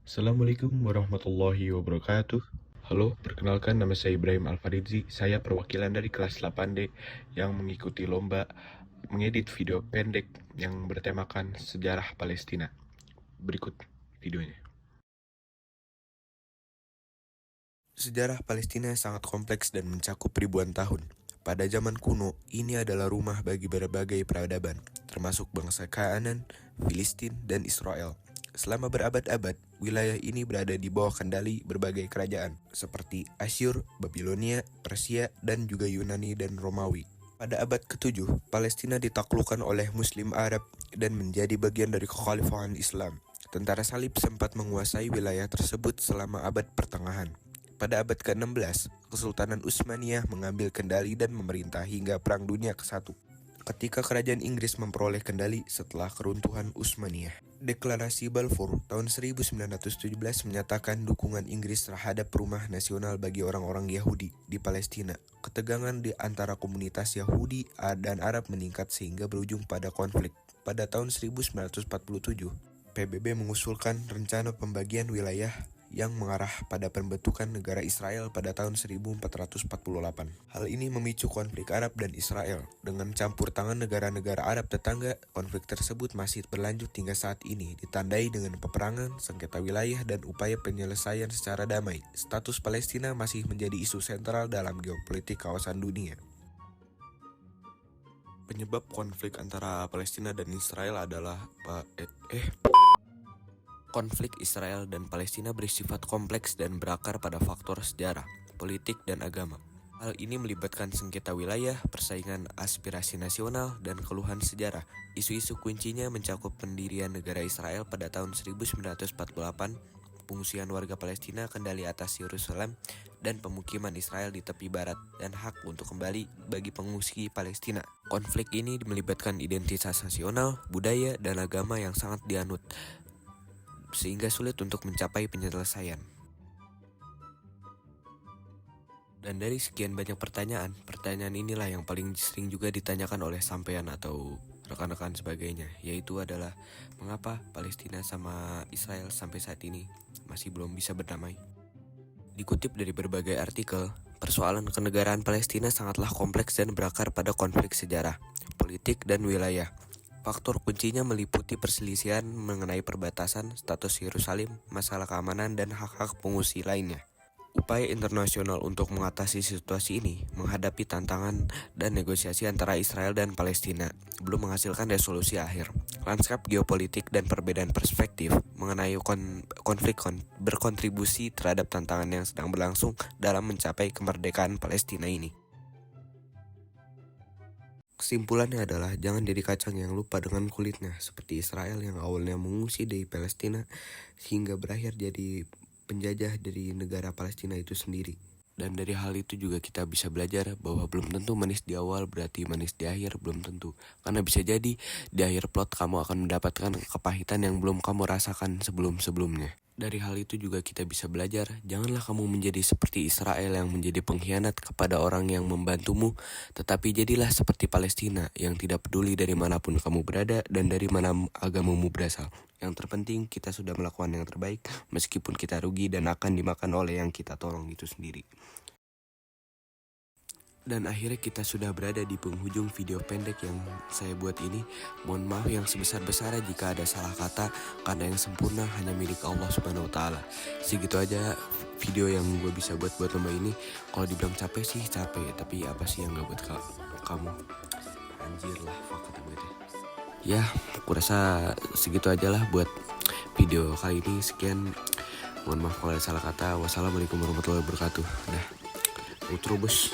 Assalamualaikum warahmatullahi wabarakatuh. Halo, perkenalkan nama saya Ibrahim Alfaridzi. Saya perwakilan dari kelas 8D yang mengikuti lomba mengedit video pendek yang bertemakan sejarah Palestina. Berikut videonya. Sejarah Palestina sangat kompleks dan mencakup ribuan tahun. Pada zaman kuno, ini adalah rumah bagi berbagai peradaban, termasuk bangsa Kanaan, Filistin, dan Israel. Selama berabad-abad, wilayah ini berada di bawah kendali berbagai kerajaan, seperti Asyur, Babilonia, Persia, dan juga Yunani dan Romawi. Pada abad ke-7, Palestina ditaklukkan oleh Muslim Arab dan menjadi bagian dari kekhalifahan Islam. Tentara Salib sempat menguasai wilayah tersebut selama abad pertengahan. Pada abad ke-16, Kesultanan Utsmaniyah mengambil kendali dan memerintah hingga Perang Dunia ke-1. Ketika kerajaan Inggris memperoleh kendali setelah keruntuhan Utsmaniyah. Deklarasi Balfour tahun 1917 menyatakan dukungan Inggris terhadap rumah nasional bagi orang-orang Yahudi di Palestina. Ketegangan di antara komunitas Yahudi dan Arab meningkat sehingga berujung pada konflik. Pada tahun 1947, PBB mengusulkan rencana pembagian wilayah yang mengarah pada pembentukan negara Israel pada tahun 1448. Hal ini memicu konflik Arab dan Israel. Dengan campur tangan negara-negara Arab tetangga, konflik tersebut masih berlanjut hingga saat ini, ditandai dengan peperangan, sengketa wilayah, dan upaya penyelesaian secara damai. Status Palestina masih menjadi isu sentral dalam geopolitik kawasan dunia. Penyebab konflik antara Palestina dan Israel adalah Konflik Israel dan Palestina bersifat kompleks dan berakar pada faktor sejarah, politik, dan agama. Hal ini melibatkan sengketa wilayah, persaingan aspirasi nasional, dan keluhan sejarah. Isu-isu kuncinya mencakup pendirian negara Israel pada tahun 1948, pengungsian warga Palestina kendali atas Yerusalem, dan pemukiman Israel di tepi barat, dan hak untuk kembali bagi pengungsi Palestina. Konflik ini melibatkan identitas nasional, budaya, dan agama yang sangat dianut, sehingga sulit untuk mencapai penyelesaian. Dan dari sekian banyak pertanyaan inilah yang paling sering juga ditanyakan oleh sampean atau rekan-rekan sebagainya, yaitu adalah mengapa Palestina sama Israel sampai saat ini masih belum bisa berdamai. Dikutip dari berbagai artikel, persoalan kenegaraan Palestina sangatlah kompleks dan berakar pada konflik sejarah, politik, dan wilayah. Faktor kuncinya meliputi perselisihan mengenai perbatasan, status Yerusalem, masalah keamanan, dan hak-hak pengungsi lainnya. Upaya internasional untuk mengatasi situasi ini menghadapi tantangan dan negosiasi antara Israel dan Palestina belum menghasilkan resolusi akhir. Lanskap geopolitik dan perbedaan perspektif mengenai konflik berkontribusi terhadap tantangan yang sedang berlangsung dalam mencapai kemerdekaan Palestina ini. Kesimpulannya adalah jangan jadi kacang yang lupa dengan kulitnya, seperti Israel yang awalnya mengungsi dari Palestina sehingga berakhir jadi penjajah dari negara Palestina itu sendiri. Dan dari hal itu juga kita bisa belajar bahwa belum tentu manis di awal berarti manis di akhir, belum tentu. Karena bisa jadi di akhir plot kamu akan mendapatkan kepahitan yang belum kamu rasakan sebelum-sebelumnya. Dari hal itu juga kita bisa belajar, janganlah kamu menjadi seperti Israel yang menjadi pengkhianat kepada orang yang membantumu, tetapi jadilah seperti Palestina yang tidak peduli dari manapun kamu berada dan dari mana agamamu berasal. Yang terpenting kita sudah melakukan yang terbaik meskipun kita rugi dan akan dimakan oleh yang kita tolong itu sendiri. Dan akhirnya kita sudah berada di penghujung video pendek yang saya buat ini. Mohon maaf yang sebesar-besarnya jika ada salah kata, karena yang sempurna hanya milik Allah Subhanahu wa Ta'ala. Segitu aja video yang gue bisa buat lomba ini. Kalau dibilang capek sih capek, tapi apa sih yang gak buat kamu? Anjir lah, fuck kata gue deh. Ya, aku rasa segitu aja lah buat video kali ini. Sekian, mohon maaf kalau ada salah kata. Wassalamualaikum warahmatullahi wabarakatuh. Dah, outro bos.